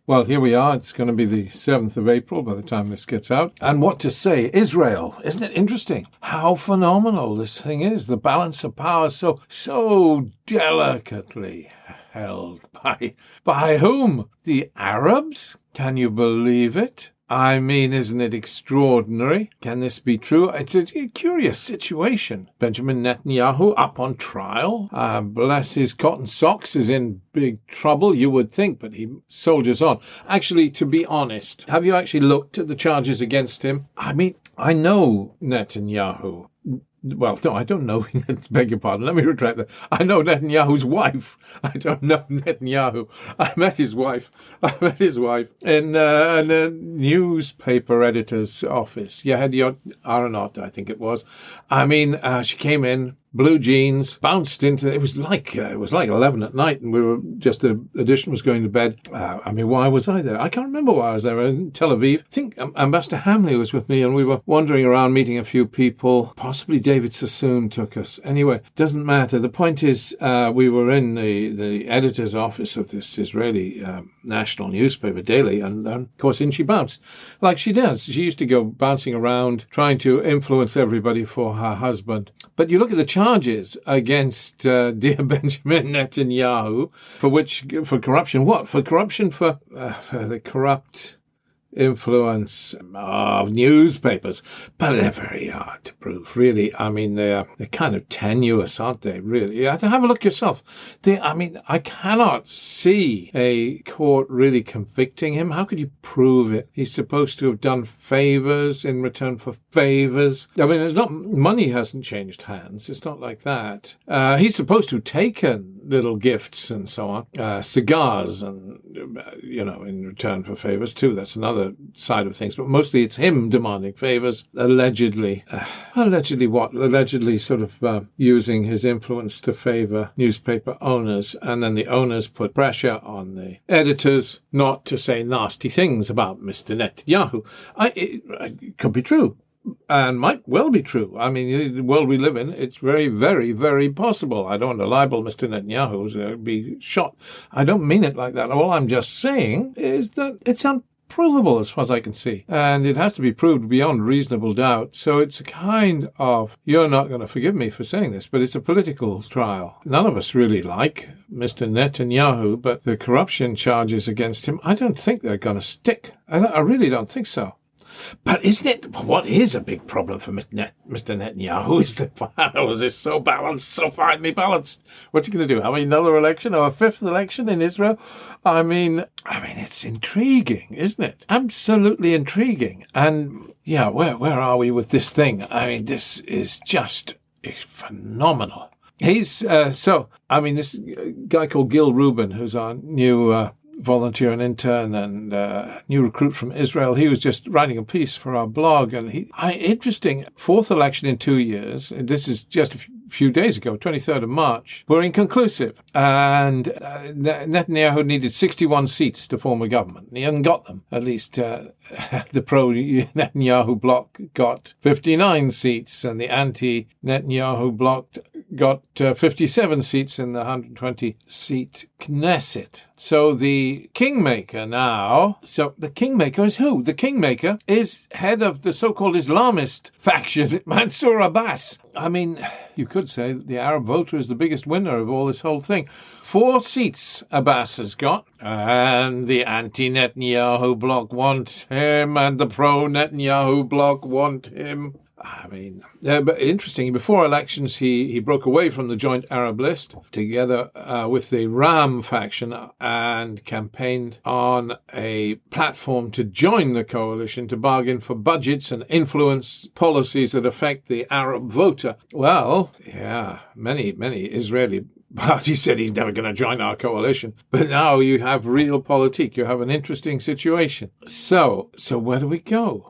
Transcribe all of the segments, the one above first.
Well, here we are. It's going to be the 7th of April by the time this gets out. And what to say? Israel. Isn't it interesting how phenomenal this thing is? The balance of power so delicately held by whom? The Arabs? Can you believe it? I mean, isn't it extraordinary? Can this be true? It's a curious situation. Benjamin Netanyahu up on trial. Bless his cotton socks, is in big trouble, you would think, but he soldiers on. Actually, to be honest, have you actually looked at the charges against him? I mean, I know Netanyahu. Well, no, I don't know. Beg your pardon. Let me retract that. I know Netanyahu's wife. I don't know Netanyahu. I met his wife in a newspaper editor's office. Yehediot Aronot, I think it was. I mean, she came in, blue jeans, bounced into it was like 11 at night, and we were just the edition was going to bed. I mean, why was I there? I can't remember why I was there. In Tel Aviv. I think Ambassador Hamley was with me, and we were wandering around meeting a few people. Possibly David Sassoon took us. Anyway, doesn't matter. The point is, we were in the editor's office of this Israeli national newspaper, Daily, and of course in she bounced, like she does. She used to go bouncing around, trying to influence everybody for her husband. But you look at the charges against dear Benjamin Netanyahu, for corruption. What? For corruption for the corrupt influence of newspapers. But they're very hard to prove, really. I mean, they're kind of tenuous, aren't they, really? You have to have a look yourself. I cannot see a court really convicting him. How could you prove it? He's supposed to have done favors in return for favors. I mean, money hasn't changed hands. It's not like that. He's supposed to have taken little gifts and so on, cigars and, in return for favors too. That's another side of things, but mostly it's him demanding favors, allegedly. Allegedly what? Allegedly sort of using his influence to favor newspaper owners, and then the owners put pressure on the editors not to say nasty things about Mr. Netanyahu. It could be true. And might well be true. I mean, the world we live in, it's very, very, very possible. I don't want to libel Mr. Netanyahu to be shot. I don't mean it like that. All I'm just saying is that it's unprovable as far as I can see. And it has to be proved beyond reasonable doubt. So it's a kind of, you're not going to forgive me for saying this, but it's a political trial. None of us really like Mr. Netanyahu, but the corruption charges against him, I don't think they're going to stick. I really don't think so. But what is a big problem for Mr. Netanyahu is that was this so balanced, so finely balanced. What's he going to do? Have another election or a fifth election in Israel? I mean, it's intriguing, isn't it? Absolutely intriguing. And yeah, where are we with this thing? I mean, this is just phenomenal. He's this guy called Gil Rubin, who's our new volunteer and intern and new recruit from Israel. He was just writing a piece for our blog, and interesting, fourth election in 2 years. This is just a few days ago, 23rd of March, were inconclusive. And Netanyahu needed 61 seats to form a government. He hasn't got them. At least the pro-Netanyahu bloc got 59 seats, and the anti-Netanyahu bloc got 57 seats in the 120-seat Knesset. So the kingmaker now, the kingmaker is who? The kingmaker is head of the so-called Islamist faction, Mansour Abbas. I mean, you could say that the Arab voter is the biggest winner of all this whole thing. 4 seats Abbas has got, and the anti-Netanyahu bloc want him, and the pro-Netanyahu bloc want him. I mean, but interesting. Before elections, he broke away from the joint Arab list together with the Ram faction and campaigned on a platform to join the coalition to bargain for budgets and influence policies that affect the Arab voter. Well, yeah, many Israeli parties said he's never going to join our coalition. But now you have realpolitik. You have an interesting situation. So where do we go?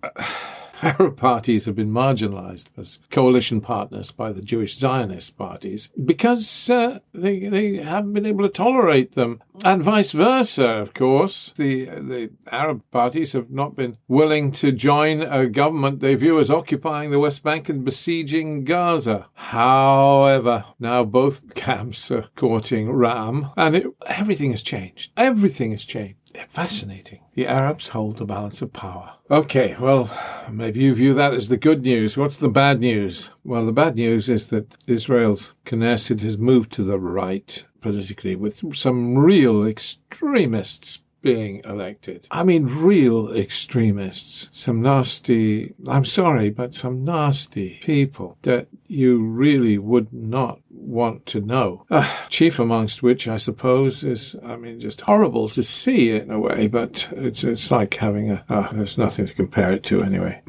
Arab parties have been marginalized as coalition partners by the Jewish Zionist parties because they haven't been able to tolerate them. And vice versa, of course. The Arab parties have not been willing to join a government they view as occupying the West Bank and besieging Gaza. However, now both camps are courting Ram, and everything has changed. Everything has changed. Fascinating. The Arabs hold the balance of power. Okay, well, maybe you view that as the good news. What's the bad news? Well, the bad news is that Israel's Knesset has moved to the right politically, with some real extremists being elected. I mean, real extremists. Some nasty, I'm sorry, but some nasty people that you really would not want to know. Chief amongst which, I suppose, is, just horrible to see in a way, but it's like having there's nothing to compare it to anyway.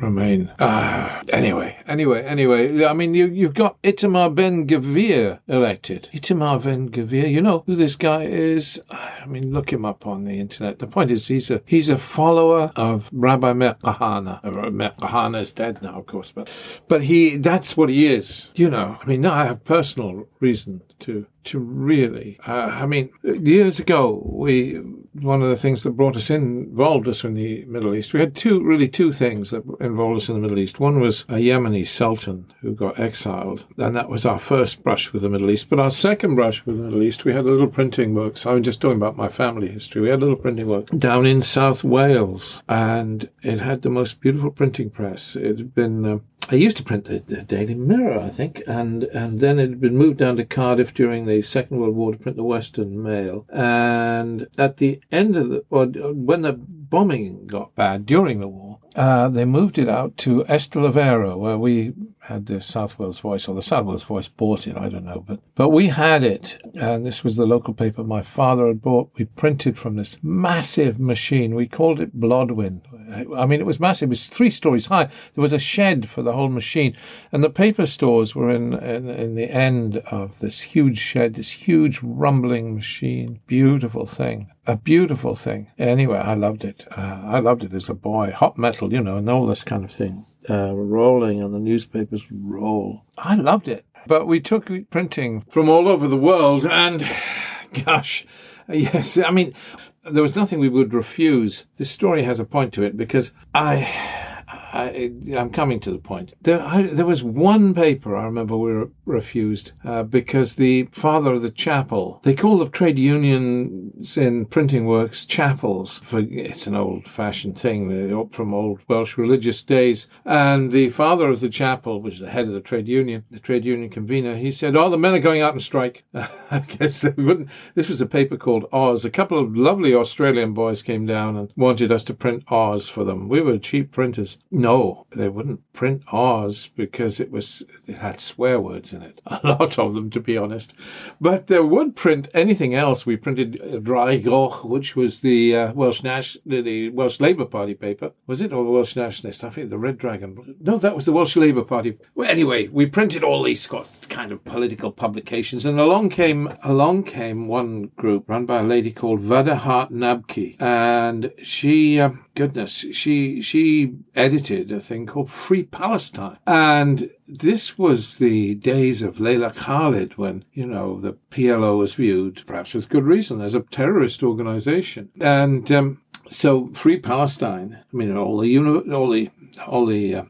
Anyway. You've got Itamar Ben-Gvir elected. Itamar Ben-Gvir, you know who this guy is? Look him up on the internet. The point is, he's a follower of Rabbi Meir Kahane. Meir Kahane is dead now, of course, but that's what he is. Now I have personal reason to really, years ago, one of the things that involved us in the Middle East, we had two things that involved us in the Middle East. One was a Yemeni sultan who got exiled, and that was our first brush with the Middle East. But our second brush with the Middle East, we had a little printing work. So I'm just talking about my family history. We had a little printing work down in South Wales, and it had the most beautiful printing press. It had been I used to print the Daily Mirror, I think, and then it had been moved down to Cardiff during the Second World War to print the Western Mail. And at the end of when the bombing got bad during the war, they moved it out to Estalavera, where we had the South Wales Voice, or the South Wales Voice bought it, I don't know, but we had it, and this was the local paper my father had bought. We printed from this massive machine. We called it Blodwyn. It was massive. It was 3 stories high. There was a shed for the whole machine, and the paper stores were in the end of this huge shed, this huge rumbling machine. Beautiful thing. A beautiful thing. Anyway, I loved it. I loved it as a boy. Hot metal, and all this kind of thing. Rolling and the newspapers roll. I loved it. But we took printing from all over the world, and gosh, yes, there was nothing we would refuse. This story has a point to it, because I'm coming to the point. There was one paper I remember we refused because the father of the chapel, they call the trade unions in printing works chapels. It's an old-fashioned thing. They're up from old Welsh religious days. And the father of the chapel, which is the head of the trade union convener, he said, the men are going out on strike. I guess they wouldn't. This was a paper called Oz. A couple of lovely Australian boys came down and wanted us to print Oz for them. We were cheap printers. No, they wouldn't print Oz because it had swear words in it. A lot of them, to be honest. But they would print anything else. We printed Draigor, which was the Welsh Labour Party paper. Was it, or the Welsh Nationalist? I think the Red Dragon. No, that was the Welsh Labour Party. Well, anyway, we printed all these kind of political publications, and along came one group run by a lady called Vada Hart Nabki, and she edited a thing called Free Palestine. And this was the days of Leila Khalid, when, the PLO was viewed, perhaps with good reason, as a terrorist organization. And so Free Palestine, all the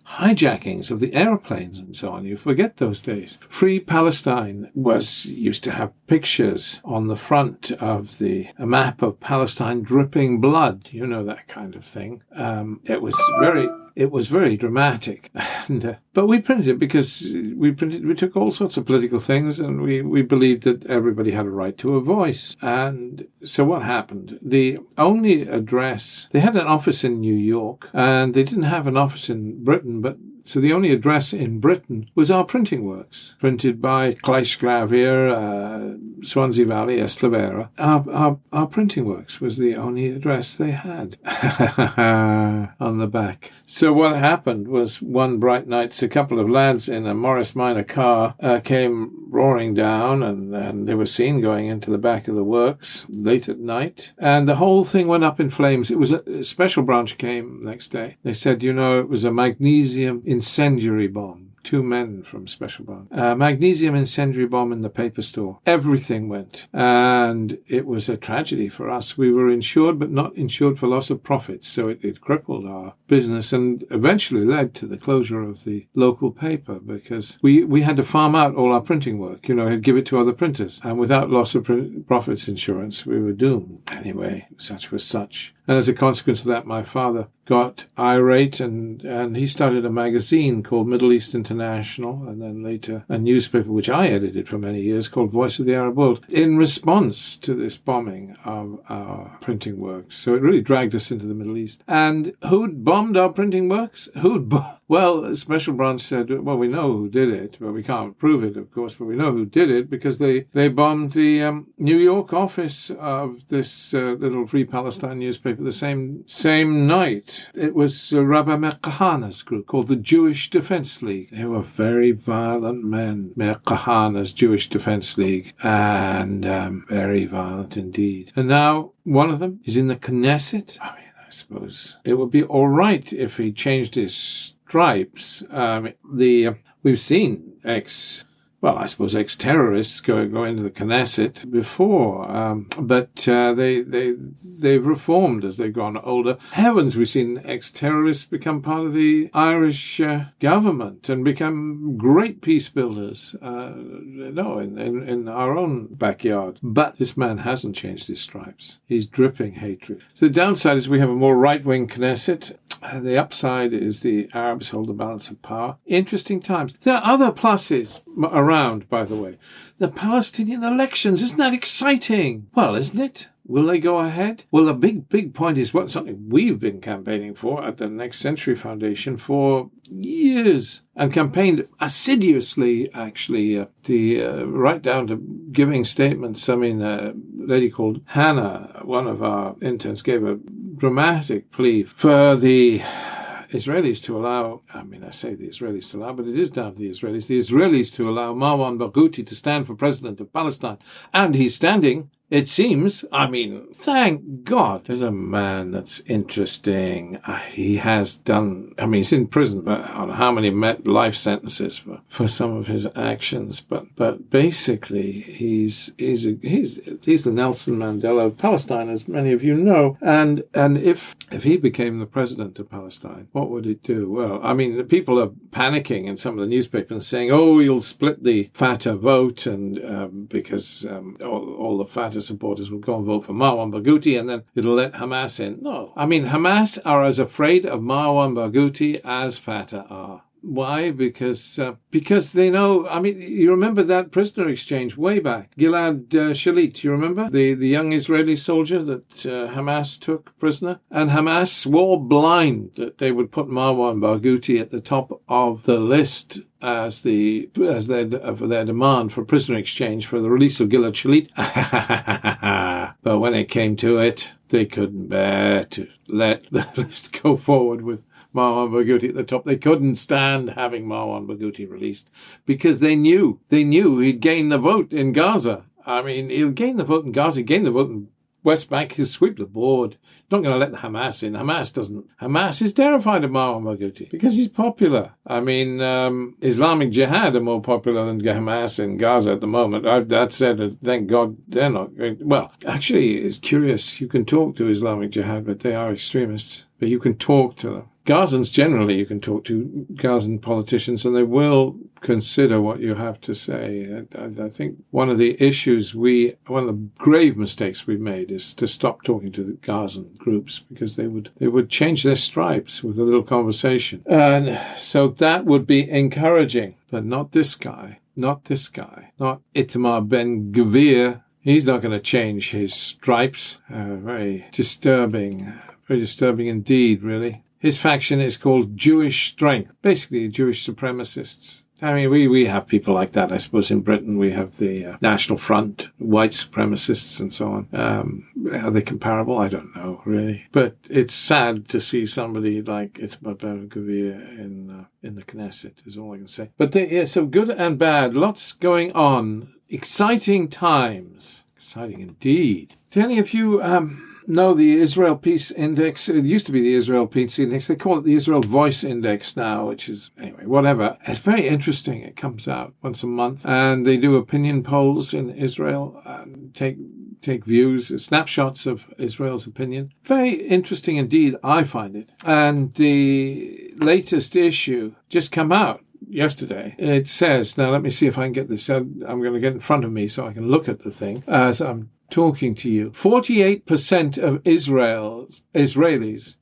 hijackings of the airplanes and so on, you forget those days. Free Palestine used to have pictures on the front of a map of Palestine dripping blood, that kind of thing. It was very dramatic. But we printed it because we took all sorts of political things, and we believed that everybody had a right to a voice. And so what happened? The only address, they had an office in New York, and they didn't have an office in Britain, but So the only address in Britain was our printing works, printed by Cleishclavier, Swansea Valley, Eslavera. Our printing works was the only address they had on the back. So what happened was one bright night, a couple of lads in a Morris Minor car came roaring down, and they were seen going into the back of the works late at night, and the whole thing went up in flames. It was a special branch came next day. They said, it was a magnesium incendiary bomb. 2 men from Special Branch. Magnesium incendiary bomb in the paper store. Everything went. And it was a tragedy for us. We were insured, but not insured for loss of profits. So it crippled our business and eventually led to the closure of the local paper because we had to farm out all our printing work. Had give it to other printers. And without loss of profits insurance, we were doomed. Anyway, such was such. And as a consequence of that, my father got irate and he started a magazine called Middle East International, and then later a newspaper which I edited for many years called Voice of the Arab World, in response to this bombing of our printing works. So it really dragged us into the Middle East. And who'd bombed our printing works? Well, the Special Branch said, well, we know who did it, but we can't prove it, of course, but we know who did it because they bombed the New York office of this little Free Palestine newspaper the same night. It was Rabbi Meir Kahana's group called the Jewish Defense League. They were very violent men, Meir Kahana's Jewish Defense League, and very violent indeed. And now one of them is in the Knesset. I suppose it would be all right if he changed his stripes. We've seen ex-terrorists go into the Knesset before, but they've reformed as they've gone older. Heavens, we've seen ex-terrorists become part of the Irish government and become great peace builders. In our own backyard. But this man hasn't changed his stripes. He's dripping hatred. So the downside is we have a more right-wing Knesset. The upside is the Arabs hold the balance of power. Interesting times. There are other pluses around, by the way. The Palestinian elections, isn't that exciting? Well, isn't it? Will they go ahead? Well, the big point is something we've been campaigning for at the Next Century Foundation for years and campaigned assiduously, actually, right down to giving statements. A lady called Hannah, one of our interns, gave a dramatic plea for the Israelis to allow, I say the Israelis to allow, but it is down to the Israelis to allow Marwan Barghouti to stand for president of Palestine. And he's standing, it seems. Thank God. There's a man that's interesting. He has done, he's in prison on how many life sentences for some of his actions. But basically, he's the Nelson Mandela of Palestine, as many of you know. And if he became the president of Palestine, what would it do? Well, the people are panicking in some of the newspapers saying, he'll split the Fatah vote, and because all the Fatah supporters will go and vote for Marwan Barghouti, and then it'll let Hamas in. No. Hamas are as afraid of Marwan Barghouti as Fatah are. Why? Because they know, you remember that prisoner exchange way back. Gilad Shalit, you remember? The young Israeli soldier that Hamas took prisoner? And Hamas swore blind that they would put Marwan Barghouti at the top of the list as their demand for prisoner exchange for the release of Gilad Shalit. But when it came to it, they couldn't bear to let the list go forward with Marwan Barghouti at the top. They couldn't stand having Marwan Barghouti released because they knew he'd gain the vote in Gaza. He'll gain the vote in Gaza, he'll gain the vote in West Bank, he'll sweep the board. Not going to let the Hamas in. Hamas is terrified of Marwan Barghouti because he's popular. Islamic Jihad are more popular than Hamas in Gaza at the moment. That said, thank God they're not. Well, actually, it's curious. You can talk to Islamic Jihad, but they are extremists. But you can talk to them. Gazans generally, you can talk to Gazan politicians, and they will consider what you have to say. I think one of the grave mistakes we've made is to stop talking to the Gazan groups because they would change their stripes with a little conversation. And so that would be encouraging, but not this guy, not Itamar Ben-Gvir. He's not going to change his stripes. Very disturbing indeed, really. His faction is called Jewish Strength, basically Jewish supremacists. I mean, we have people like that, I suppose. In Britain, we have the National Front, white supremacists, and so on. Are they comparable? I don't know, really. But it's sad to see somebody like Itamar Ben-Gvir in the Knesset, is all I can say. But so good and bad, lots going on. Exciting times. Exciting indeed. Do any of you know the Israel Peace Index? It used to be the Israel Peace Index. They call it the Israel Voice Index now, which is, anyway, whatever. It's very interesting. It comes out once a month, and they do opinion polls in Israel and take views, snapshots of Israel's opinion. Very interesting indeed, I find it. And the latest issue just come out yesterday. It says, now let me see if I can get this. I'm going to get in front of me so I can look at the thing as I'm talking to you. 48% of Israelis,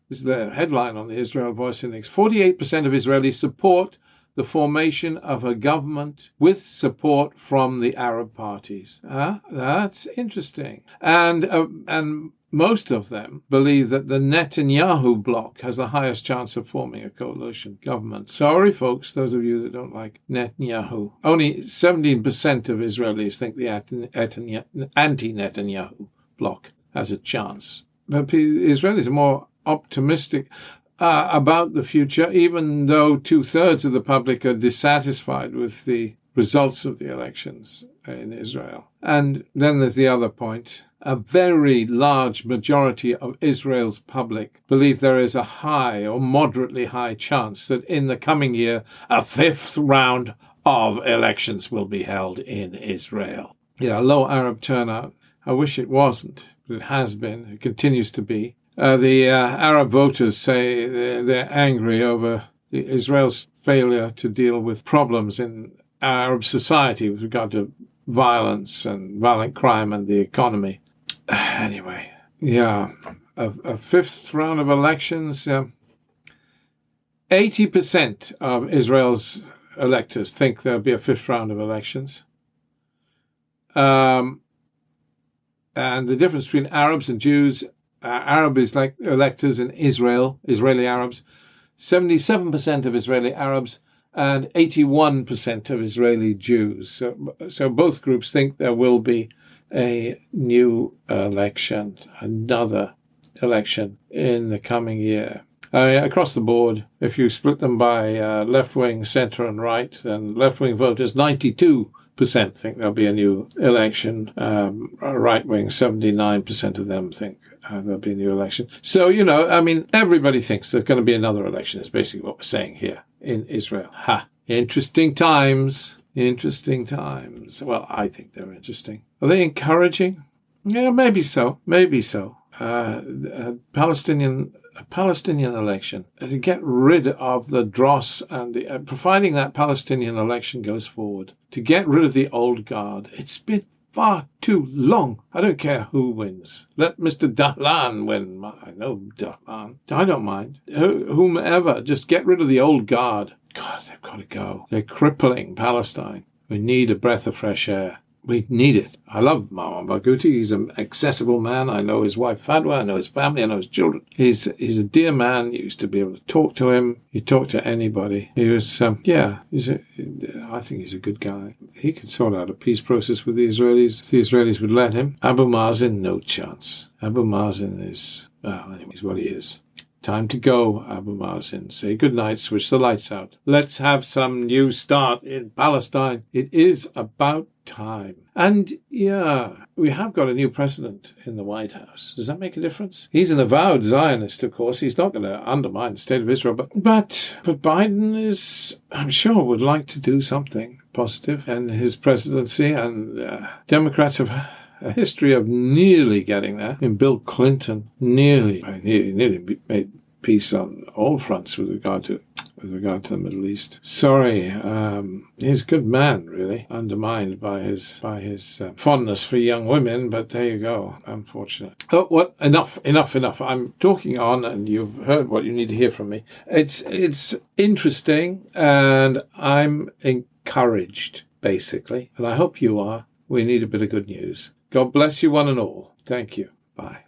this is the headline on the Israel Voice Index, 48% of Israelis support the formation of a government with support from the Arab parties. That's interesting. And most of them believe that the Netanyahu bloc has the highest chance of forming a coalition government. Sorry, folks, those of you that don't like Netanyahu. Only 17% of Israelis think the anti-Netanyahu bloc has a chance. But Israelis are more optimistic about the future, even though 2/3 of the public are dissatisfied with the results of the elections in Israel. And then there's the other point. A very large majority of Israel's public believe there is a high or moderately high chance that in the coming year, a 5th round of elections will be held in Israel. Yeah, low Arab turnout. I wish it wasn't, but it has been. It continues to be. The Arab voters say they're angry over Israel's failure to deal with problems in Arab society with regard to violence and violent crime and the economy. Anyway, yeah, a 5th round of elections. 80% of Israel's electors think there'll be a 5th round of elections. And the difference between Arabs and Jews, Arab is like electors in Israel, Israeli Arabs, 77% of Israeli Arabs and 81% of Israeli Jews. So both groups think there will be a new election, another election in the coming year. Across the board, if you split them by left-wing, centre and right, then left-wing voters, 92% think there'll be a new election. Right-wing, 79% of them think there'll be a new election. So, I mean, everybody thinks there's going to be another election. Is basically what we're saying here in Israel. Interesting times. Interesting times. Well, I think they're interesting. Are they encouraging? Yeah, maybe so. Maybe so. A Palestinian election to get rid of the dross and providing that Palestinian election goes forward, to get rid of the old guard. It's been far too long. I don't care who wins. Let Mr. Dahlan win. I know Dahlan. I don't mind. Whomever. Just get rid of the old guard. God, they've got to go. They're crippling Palestine. We need a breath of fresh air. We need it. I love Marwan Barghouti. He's an accessible man. I know his wife Fadwa. I know his family. I know his children. He's a dear man. You used to be able to talk to him. You talk to anybody. He was, I think he's a good guy. He could sort out a peace process with the Israelis if the Israelis would let him. Abu Mazen, no chance. Abu Mazen is, he's what he is. Time to go, Abu Mazen. Say goodnight, switch the lights out. Let's have some new start in Palestine. It is about time. And yeah, we have got a new president in the White House. Does that make a difference? He's an avowed Zionist, of course. He's not going to undermine the state of Israel. But Biden is, I'm sure, would like to do something positive in his presidency. And Democrats have a history of nearly getting there. In Bill Clinton, nearly made peace on all fronts with regard to the Middle East. Sorry, he's a good man, really, undermined by his fondness for young women. But there you go. Unfortunate. Oh, what? Enough. I'm talking on, and you've heard what you need to hear from me. It's interesting, and I'm encouraged, basically, and I hope you are. We need a bit of good news. God bless you one and all. Thank you. Bye.